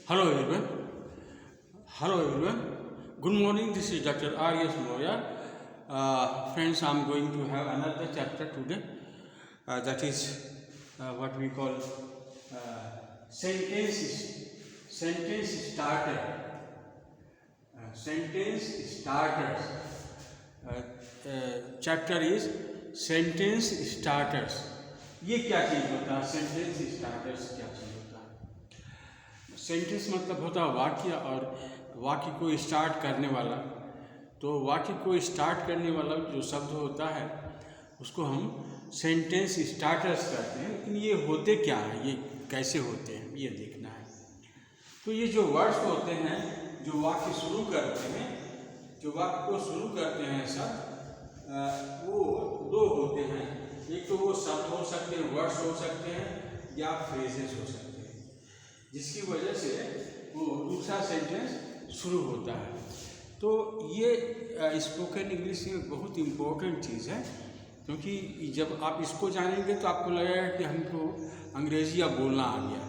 Hello everyone. Hello everyone. Good morning. This is Dr. R.S. Moya. Friends, I'm going to have another chapter today. That is what we call sentence starter. Sentence starters. Chapter is sentence starters. ये क्या चीज़ होता है? Sentence starters क्या चीज़ होता है? Sentence मतलब होता है वाक्य, और वाक्य को स्टार्ट करने वाला। तो वाक्य को स्टार्ट करने वाला जो शब्द होता है उसको हम सेंटेंस स्टार्टर्स कहते हैं। लेकिन ये होते क्या हैं, ये कैसे होते हैं, ये देखना है। तो ये जो वर्ड्स होते हैं जो वाक्य शुरू करते हैं, जो वाक्य को शुरू करते हैं शब्द, वो दो होते हैं। एक तो वो शब्द हो सकते हैं, वर्ड्स हो सकते हैं, या फ्रेजेस हो सकते हैं, जिसकी वजह से वो दूसरा सेंटेंस शुरू होता है। तो ये स्पोकन इंग्लिश में बहुत इम्पोर्टेंट चीज़ है, क्योंकि जब आप इसको जानेंगे तो आपको लगेगा कि हमको अंग्रेजी अब बोलना आ गया।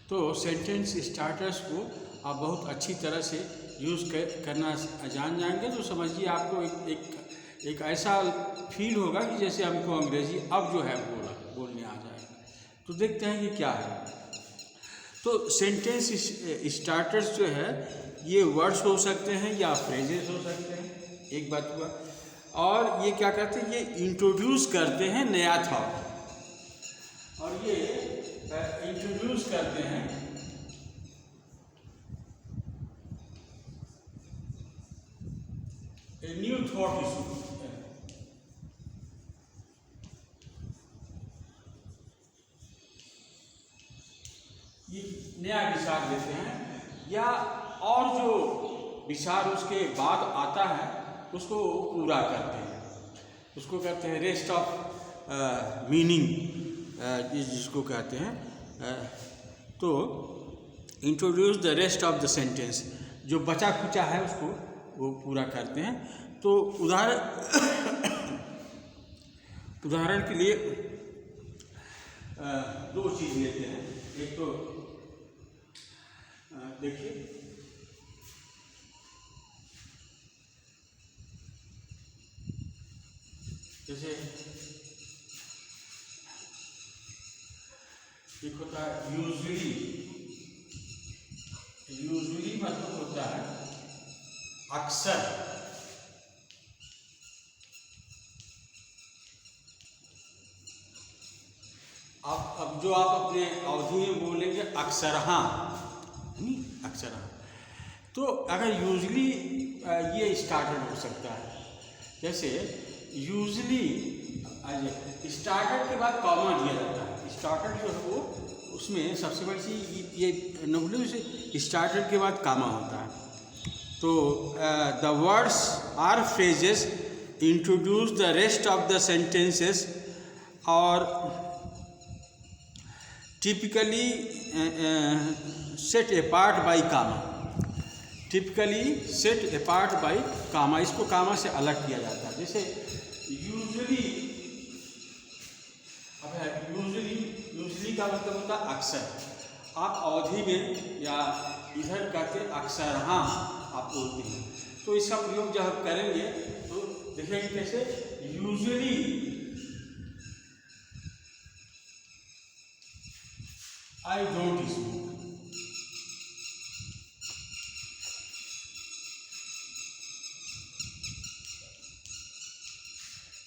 तो सेंटेंस स्टार्टर्स को आप बहुत अच्छी तरह से यूज़ करना जान जाएंगे तो समझिए आपको एक ऐसा फील होगा कि जैसे हमको अंग्रेजी अब जो है बोलने आ जाएगा। तो देखते हैं ये क्या है। तो सेंटेंस स्टार्टर्स जो है ये वर्ड्स हो सकते हैं या फ्रेजेस हो सकते हैं, एक बात हुआ। और ये क्या करते हैं, ये इंट्रोड्यूस करते हैं नया थॉट, और ये इंट्रोड्यूस करते हैं ए न्यू थॉट इशू। ये नया विचार लेते हैं, या और जो विचार उसके बाद आता है उसको पूरा करते हैं, उसको कहते हैं रेस्ट ऑफ मीनिंग, जिसको कहते हैं। तो introduce the rest of the sentence, जो बचा खुचा है उसको वो पूरा करते हैं। तो उदाहरण के लिए दो चीज़ लेते हैं। एक तो देखिए, जैसे एक होता है यूजुअली मतलब होता है अक्सर। अब जो आप अपने अवधि में बोलेंगे अक्सर, हाँ नहीं अक्सर हाँ, तो अगर यूजली ये स्टार्टेड हो सकता है। जैसे यूजली स्टार्टेड के बाद कॉमा दिया जाता है। स्टार्टेड जो है वो उसमें सबसे बड़ी चीज़ ये नॉर्मली से स्टार्टेड के बाद कॉमा होता है। तो the words or phrases introduce the rest of the sentences, और typically set apart by comma, typically set apart by comma, इसको कामा से अलग किया जाता है। जैसे यूजुअली, अब है यूजुअली का मतलब होता है अक्सर। आप अवधि में या इधर कहते अक्सर हाँ आप बोलते हैं, तो इसका प्रयोग जब आप करेंगे तो देखेंगे कैसे यूजुअली I don't smoke।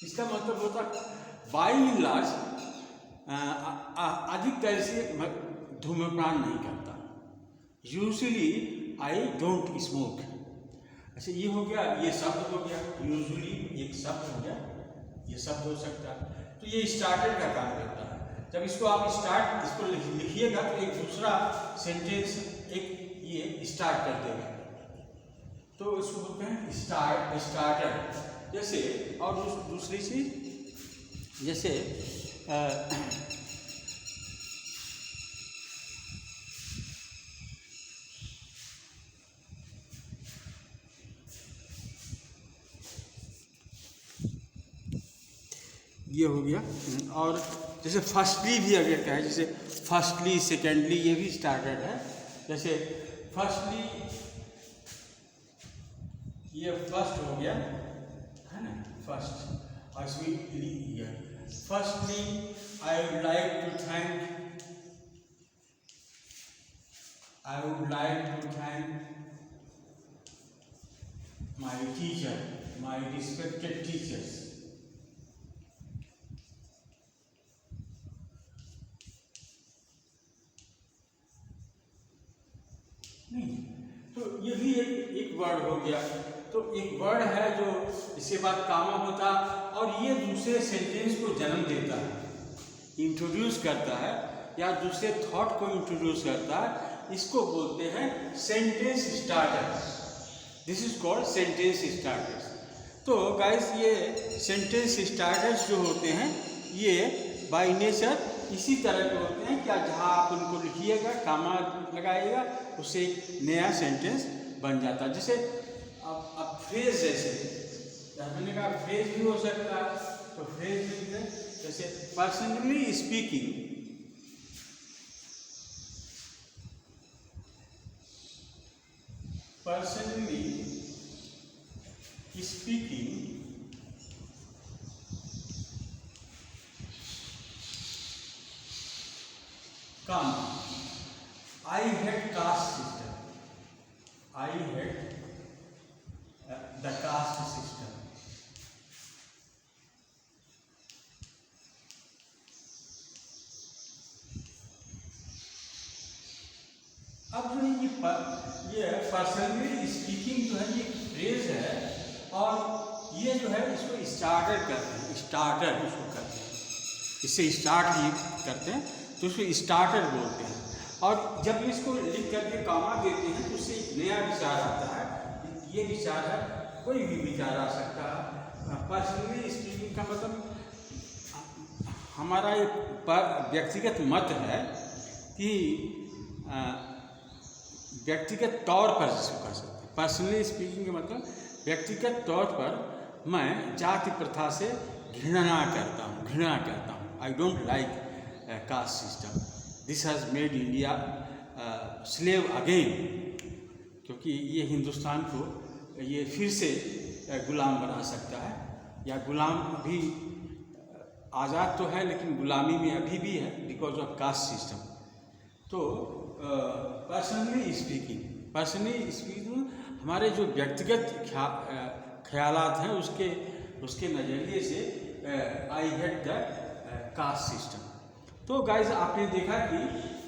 इसका मतलब होता बाई एंड लार्ज अधिकतर से धूम्रपान नहीं करता। Usually I don't smoke. अच्छा, ये हो गया, ये शब्द हो गया। यूजुअली एक शब्द हो गया, ये शब्द हो सकता है। तो ये स्टार्टर का काम करता है। जब इसको आप इसको लिखिएगा तो एक दूसरा सेंटेंस एक ये स्टार्ट कर देगा, तो इसको बोलते हैं स्टार्टर। जैसे और दूसरी चीज, जैसे ये हो गया। और जैसे फर्स्टली भी अगर कहे, जैसे फर्स्टली सेकेंडली, ये भी स्टार्टेड है। जैसे फर्स्टली, ये फर्स्ट हो गया है ना, फर्स्ट, और इसमें firstly I would like to thank my teacher, my respected teachers. नहीं, तो ये भी एक वर्ड हो गया। तो एक वर्ड है जो इसके बाद कामा होता, और ये दूसरे सेंटेंस को जन्म देता है, इंट्रोड्यूस करता है, या दूसरे थॉट को इंट्रोड्यूस करता है। इसको बोलते हैं sentence starter. This is called sentence starters. तो गाइस, ये सेंटेंस स्टार्टर्स जो होते हैं, ये बाय नेचर इसी तरह के होते हैं कि जहाँ आप उनको लिखिएगा, कामा लगाइएगा, उससे एक नया सेंटेंस बन जाता है। जैसे अब फ्रेज, जैसे मैंने कहा फ्रेज भी हो सकता है, तो फ्रेज लिख दें, जैसे personally speaking, come, I hate caste system, I hate the caste system. अब जो ये पर्सनली स्पीकिंग जो है, ये फ्रेज है, और ये जो है इसको स्टार्टर करते हैं, स्टार्टर इसको करते हैं, इससे स्टार्ट ही करते हैं, तो इसको स्टार्टर बोलते हैं। और जब इसको लिख करके कामा देते हैं तो उससे एक नया विचार आता है। ये विचार है, कोई भी विचार आ सकता है। पर्सनली स्पीकिंग का मतलब हमारा ये व्यक्तिगत मत है कि व्यक्तिगत तौर पर जिसको कह सकते हैं। पर्सनली स्पीकिंग का मतलब व्यक्तिगत तौर पर मैं जाति प्रथा से घृणा करता हूँ। I don't like caste system, this has made India slave again, क्योंकि ये हिंदुस्तान को ये फिर से गुलाम बना सकता है, या गुलाम अभी आज़ाद तो है लेकिन गुलामी में अभी भी है बिकॉज ऑफ कास्ट सिस्टम। तो पर्सनली स्पीकिंग हमारे जो व्यक्तिगत ख्यालात हैं उसके नज़रिए से I hate the caste system. तो गाइस, आपने देखा कि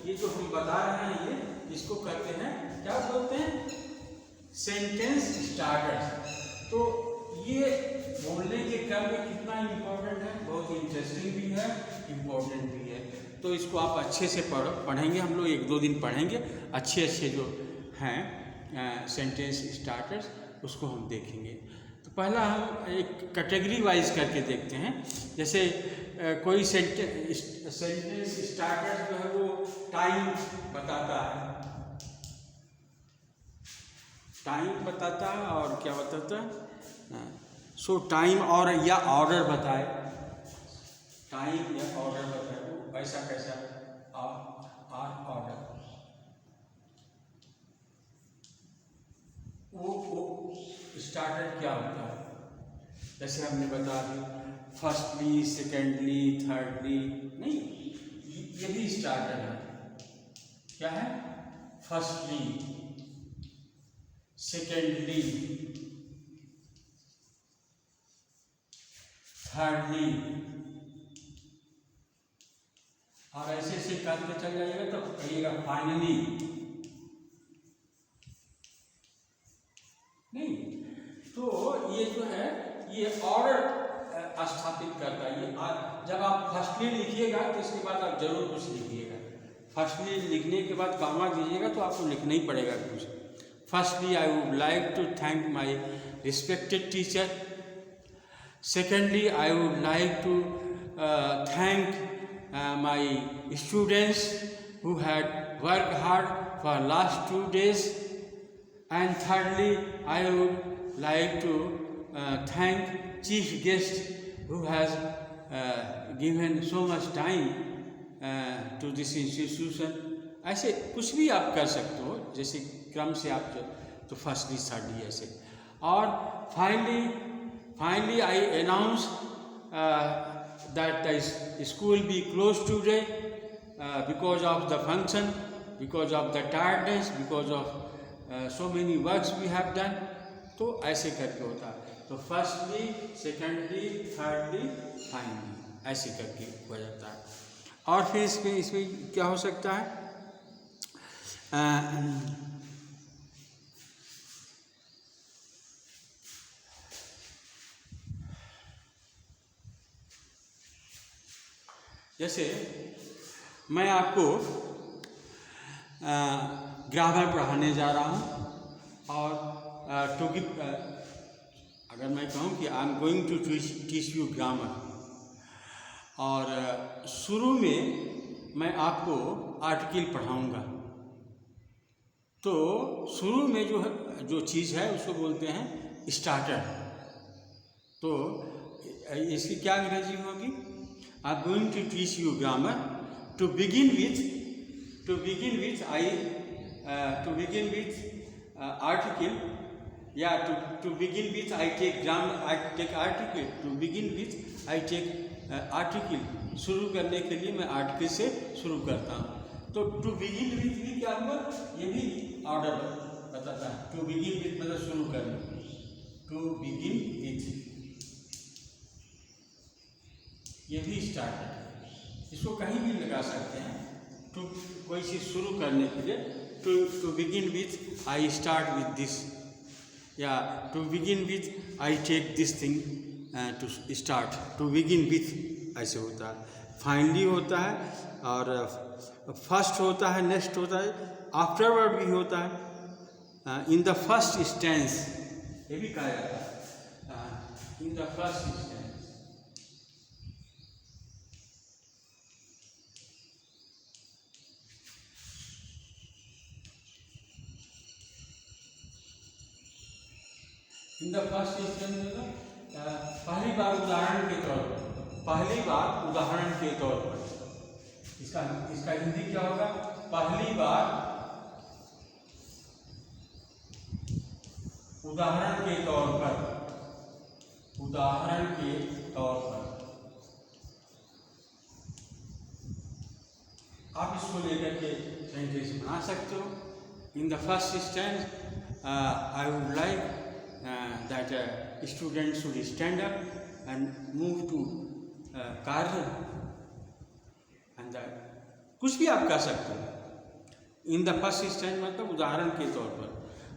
ये जो हम बता रहे हैं, ये इसको कहते हैं, क्या बोलते हैं, सेंटेंस स्टार्टर्स। तो ये बोलने के क्रम में कितना इम्पोर्टेंट है, बहुत इंटरेस्टिंग भी है, इम्पोर्टेंट भी है। तो इसको आप अच्छे से पढ़ेंगे, हम लोग 1-2 दिन पढ़ेंगे, अच्छे जो हैं सेंटेंस स्टार्टर्स उसको हम देखेंगे। तो पहला हम एक कैटेगरी वाइज करके देखते हैं। जैसे कोई सेंटेंस स्टार्टर्स जो है वो टाइम बताता है, और क्या बताता है, सो टाइम और या ऑर्डर बताए, वो कैसा ऑर्डर, वो स्टार्टर क्या होता है। जैसे हमने बता दी फर्स्टली, सेकेंडली, थर्डली, नहीं, ये भी स्टार्टर है। क्या है, फर्स्टली, सेकेंडली, थर्डली, और ऐसे करके चल जाइएगा तो कहिएगा फाइनली, नहीं। तो ये जो है ये ऑर्डर स्थापित करता है। ये जब आप फर्स्टली लिखिएगा तो इसके बाद आप जरूर कुछ लिखिएगा। फर्स्टली लिखने के बाद कामा दीजिएगा तो आपको लिखना ही पड़ेगा कुछ। Firstly, I would like to thank my respected teacher. Secondly, I would like to thank my students who had worked hard for last 2 days. And thirdly, I would like to thank chief guest who has given so much time to this institution ऐसे कुछ भी आप कर सकते हो, जैसे क्रम से आप तो फर्स्ट डी थर्ड डी ऐसे। और finally I announce that the school be closed today because of the function, because of the tiredness, because of so many works we have done। तो ऐसे करके होता है। तो फर्स्टली, सेकेंडली, थर्डली, फाइनली ऐसे करके हो जाता है। और फिर इसमें क्या हो सकता है, जैसे मैं आपको ग्रामर पढ़ाने जा रहा हूँ और टू गिव, अगर मैं कहूँ कि I am going to teach you grammar, और शुरू में मैं आपको आर्टिकल पढ़ाऊँगा, तो शुरू में जो चीज़ है उसको बोलते हैं स्टार्टर। तो इसकी क्या अंग्रेजी होगी, I am going to teach you grammar. To begin with article, या to begin with I take grammar, I take article. To begin with I take article. शुरू करने के लिए मैं आर्टिकल से शुरू करता हूँ। तो टू बिगिन विथ भी क्या हुआ, ये भी ऑर्डर बताता है। टू बिगिन विथ मतलब शुरू करना, टू बिगिन विथ, ये भी स्टार्ट है। इसको कहीं भी लगा सकते हैं, टू कोई चीज़ शुरू करने के लिए। To begin with I start with this, या to begin with I take this thing to start. To begin with ऐसे होता है। फाइनली होता है, और फर्स्ट होता है, नेक्स्ट होता है, आफ्टरवर्ड भी होता है। इन द फर्स्ट स्टेंस, ये भी कहा जाता है, in the first instance. In the first instance, पहली बार उदाहरण के तौर पर, इसका हिंदी क्या होगा, पहली बार उदाहरण के तौर पर, आप इसको लेकर के सेंटेंस बना सकते हो। इन the first instance I would like that students should stand up and move to कार्य, and कुछ भी आप कर सकते हो। इन द फर्स्ट स्टेंस मतलब उदाहरण के तौर पर।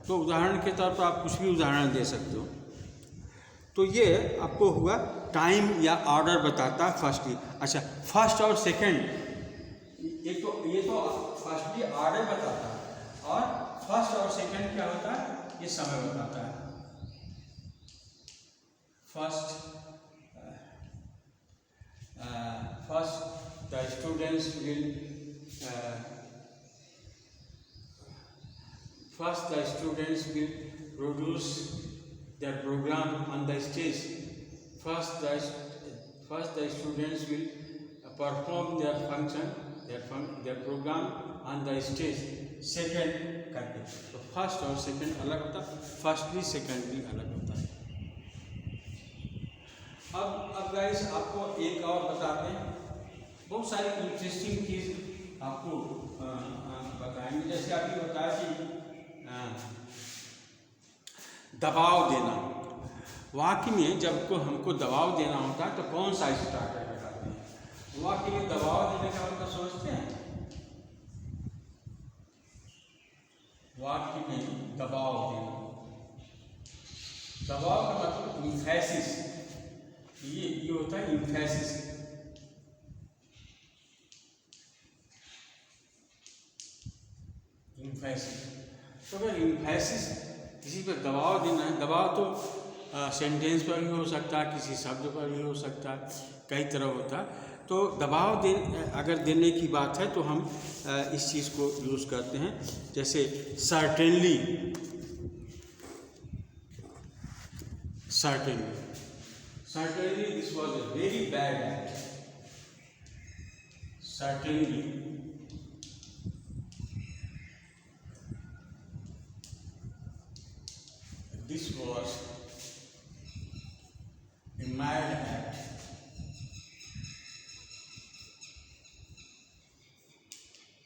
तो उदाहरण के तौर पर आप कुछ भी उदाहरण दे सकते हो। तो ये आपको हुआ टाइम या ऑर्डर बताता फर्स्ट। अच्छा, फर्स्ट और सेकंड, ये तो फर्स्टली ऑर्डर बताता है, और फर्स्ट और सेकंड क्या होता है, ये समय बताता है। First, the students will produce their program on the stage. First, the students will perform their function, their program on the stage. Second करके, तो फर्स्ट और सेकंड अलग होता है, फर्स्टली सेकंडली अलग होता है। अब गाइस आपको एक और बताते हैं, बहुत सारी इंटरेस्टिंग चीज़ आपको बताएंगे। जैसे अभी बताया कि दबाव देना, वाक्य में जब को हमको दबाव देना होता है तो कौन सा स्टार्टर लगाते हैं। वाक्य में दबाव देने का मतलब समझते हैं, वाक्य में दबाव देना, दबाव का मतलब इम्फेसिस, ये होता है इम्फेसिस। तो अगर इम्फेसिस किसी पर दबाव देना है, दबाव तो सेंटेंस पर भी हो सकता है, किसी शब्द पर भी हो सकता है, कई तरह होता है। तो दबाव अगर देने की बात है तो हम इस चीज़ को यूज़ करते हैं। जैसे certainly, this was a very bad act. Certainly this was a mad act.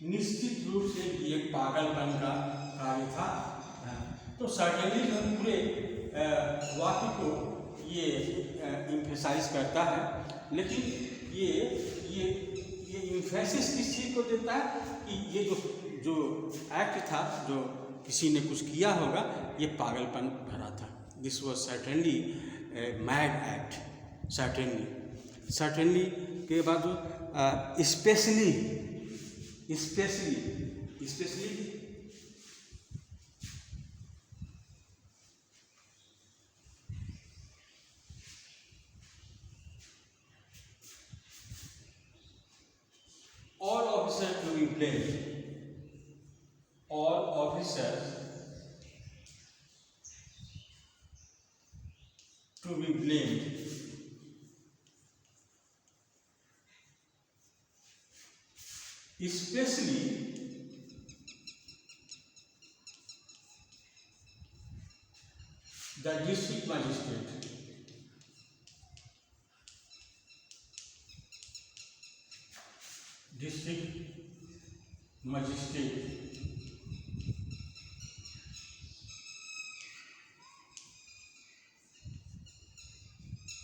निश्चित रूप से ये पागलपन का कार्य था। तो सर्टेनली जो पूरे वाक्य को ये इम्फेसाइज करता है, लेकिन ये इम्फेसिस किस चीज़ को देता है कि ये जो एक्ट था, जो किसी ने कुछ किया होगा, ये पागलपन भरा था। This was certainly mad act. Certainly के बाद specially all officers to be blamed. All officers to be blamed. Especially the district magistrate.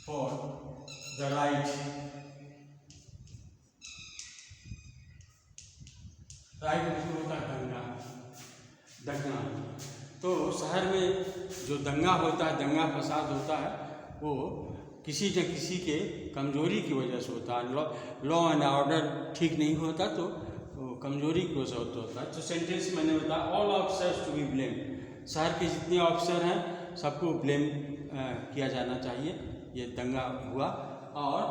For the right होता दंगा। तो शहर में जो दंगा होता है, दंगा फसाद होता है, वो किसी न किसी के कमजोरी की वजह से होता है। लॉ एंड ऑर्डर ठीक नहीं होता तो कमजोरी की वजह से होता है। तो सेंटेंस मैंने बताया all officers to be blame. शहर के जितने ऑफिसर हैं सबको ब्लेम किया जाना चाहिए, ये दंगा हुआ। और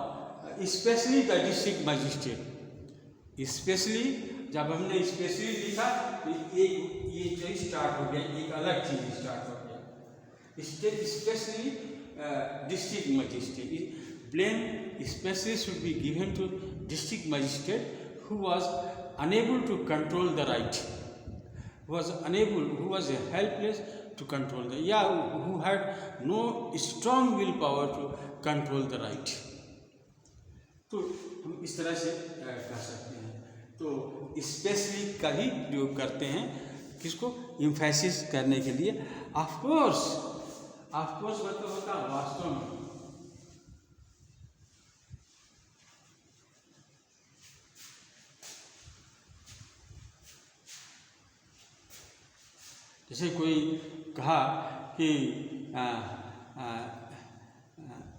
specially the district magistrate. Specially जब हमने स्पेशली लिखा तो ये जो स्टार्ट हो गया, एक अलग चीज़ स्टार्ट हो गया। Specially district magistrate, blame especially should be given to district magistrate who was unable to control the right, who was helpless to control who had no strong willpower to control the right। तो हम इस तरह से कह सकते हैं। तो specially का ही प्रयोग करते हैं, किसको इम्फेसिस करने के लिए। ऑफ कोर्स मतलब होता है वास्तव में। जैसे कोई कहा कि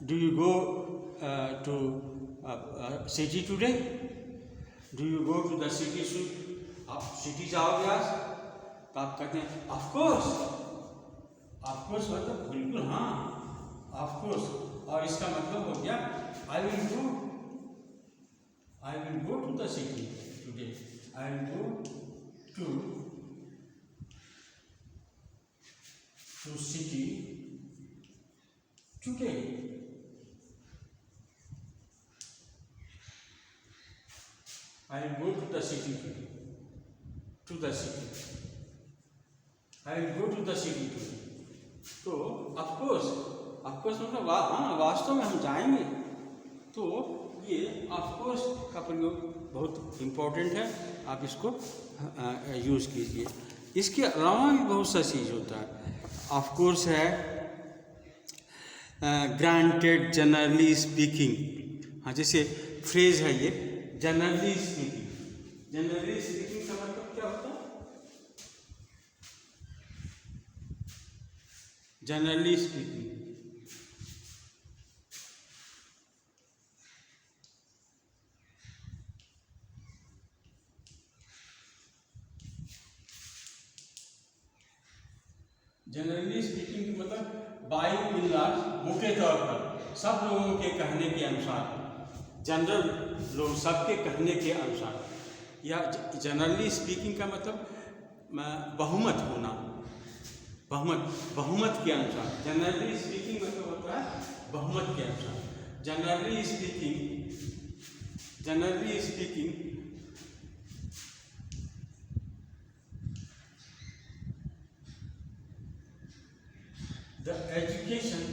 do you go to city today, do you go to the city suit, आप सिटी जाओगे आज? तो आप कहते हैं ऑफ कोर्स मतलब बिल्कुल हाँ, ऑफ कोर्स। और इसका मतलब हो गया I will go to the city today, I will go to city today। I will go to the city today, I will go to the city today। तो of course मतलब हाँ वास्तव में हम जाएंगे। तो ये of course का प्रयोग बहुत इम्पोर्टेंट है, आप इसको यूज़ कीजिए। इसके अलावा भी बहुत सा चीज़ होता है। ऑफ कोर्स है ग्रांटेड, जनरली स्पीकिंग। हाँ, जैसे फ्रेज है ये जनरली स्पीकिंग। जनरली स्पीकिंग का मतलब क्या होता है? जनरली स्पीकिंग मतलब बाई इन लार्ज, मोटे तौर पर सब लोगों के कहने के अनुसार, जनरल लोग सबके कहने के अनुसार। या जनरली स्पीकिंग का मतलब बहुमत होना, बहुमत के अनुसार। जनरली स्पीकिंग मतलब होता है बहुमत के अनुसार। Generally speaking The education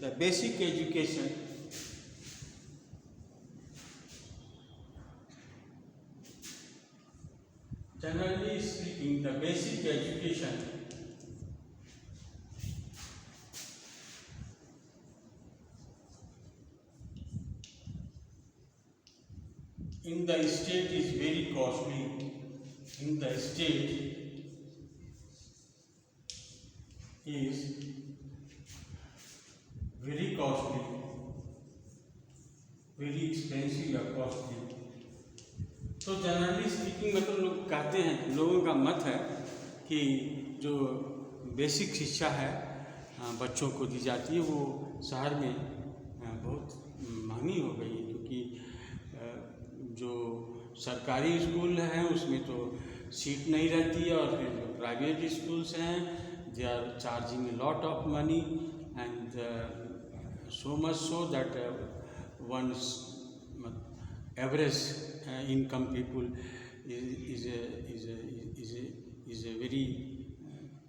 the basic education generally speaking, the basic education in the state is very costly. In the state is very costly, very expensive or costly. तो जनरली स्पीकिंग मतलब लोग कहते हैं, लोगों का मत है कि जो बेसिक शिक्षा है बच्चों को दी जाती है वो शहर में बहुत महंगी हो गई है, क्योंकि जो सरकारी स्कूल हैं उसमें तो सीट नहीं रहती है, और फिर जो प्राइवेट स्कूल्स हैं they are charging a lot of money and so much so that one's average income people is a very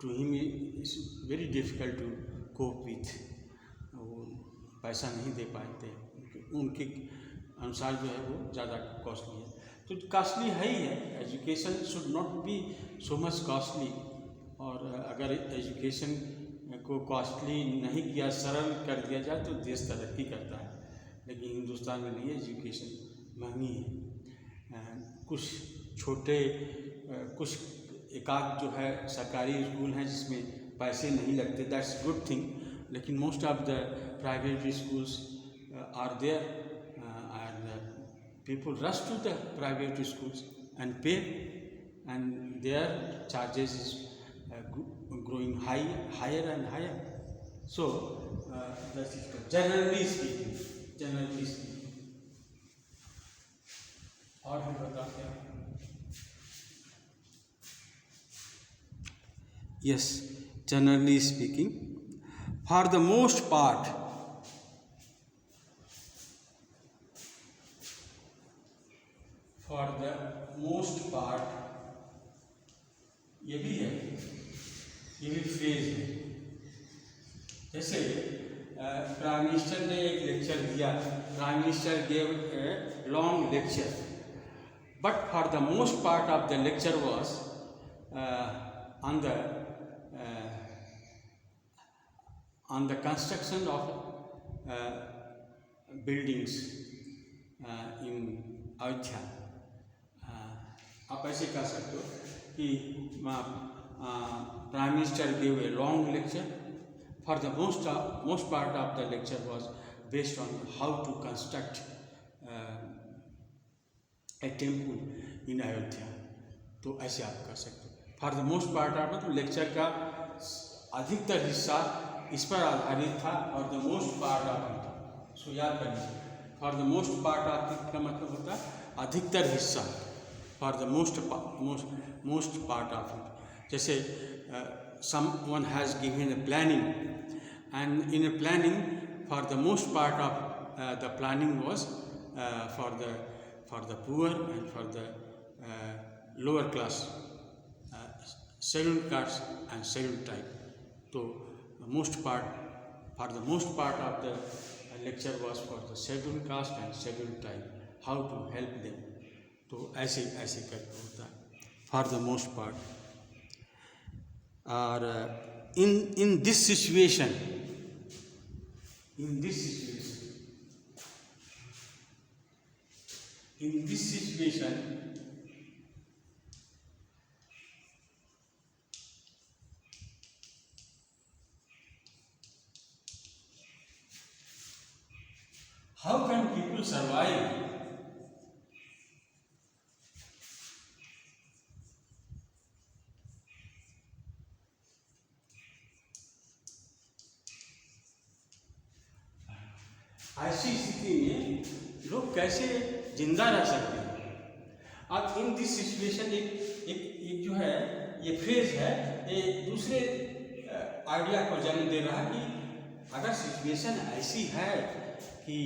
to him is very difficult to cope with. वो पैसा नहीं दे पाते, उनके अनुसार जो है वो ज़्यादा कॉस्टली है। तो कॉस्टली है ही है, education should not be so much costly. और अगर एजुकेशन को कॉस्टली नहीं किया, सरल कर दिया जाए तो देश तरक्की करता है, लेकिन हिंदुस्तान में नहीं, एजुकेशन महंगी है। कुछ छोटे कुछ एकाध जो है सरकारी स्कूल हैं जिसमें पैसे नहीं लगते, दैट्स गुड थिंग, लेकिन most of the private schools are there and people rush to the private schools and pay, and their charges is growing higher and higher. So that is generally speaking. और भी बताते हैं। Yes, generally speaking, for the most part, ये भी है, ये भी phrase है। जैसे प्राइम मिनिस्टर ने एक लेक्चर दिया, prime minister gave a long lecture, but for the most part of the lecture was on the construction of buildings in Ayodhya. आप ऐसे कह सकते हो कि prime minister give a long lecture, for the most part of the lecture was based on how to construct a temple in Ayodhya. तो ऐसे आप कर सकते हो, for the most part of, तो लेक्चर का अधिकतर हिस्सा इस पर आधारित था, और the most part of it, so याद करिए, for the most part of it का मतलब होता है अधिकतर हिस्सा, for the most part of it. जैसे someone has given a planning, and in a planning, for the most part of the planning was for the poor and for the lower class, scheduled caste and scheduled tribe. So for the most part of the lecture was for the scheduled caste and scheduled tribe, how to help them. तो ऐसे करके होता है for the most part. और in this situation how can people survive? ऐसी स्थिति में लोग कैसे जिंदा रह सकते हैं? अब इन दिस सिचुएशन एक जो है ये फ्रेज है, ये दूसरे आइडिया को जन्म दे रहा है कि अगर सिचुएशन ऐसी है कि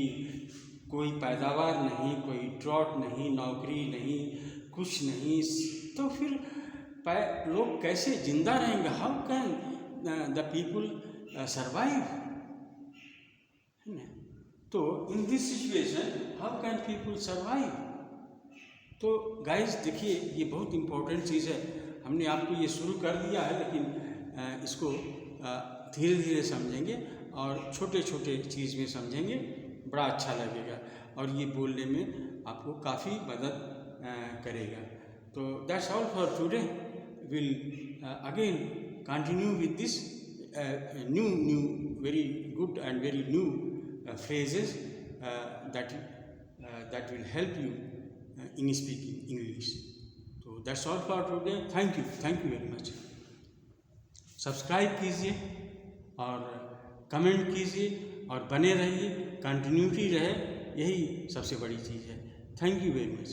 कोई पैदावार नहीं, कोई ड्रॉट नहीं, नौकरी नहीं, कुछ नहीं, तो फिर लोग कैसे जिंदा रहेंगे? How can the people survive? है ना? तो इन this situation how can people survive? तो गाइस देखिए, ये बहुत इम्पोर्टेंट चीज़ है। हमने आपको ये शुरू कर दिया है, लेकिन इसको धीरे धीरे समझेंगे और छोटे छोटे चीज़ में समझेंगे, बड़ा अच्छा लगेगा और ये बोलने में आपको काफ़ी मदद करेगा। तो that's all for today. Will again continue with this new very good and very new phrases that will help you in speaking English. So that's all for today. Thank you very much. Subscribe कीजिए और comment कीजिए और बने रहिए, continuity रहे, यही सबसे बड़ी चीज़ है। Thank you very much.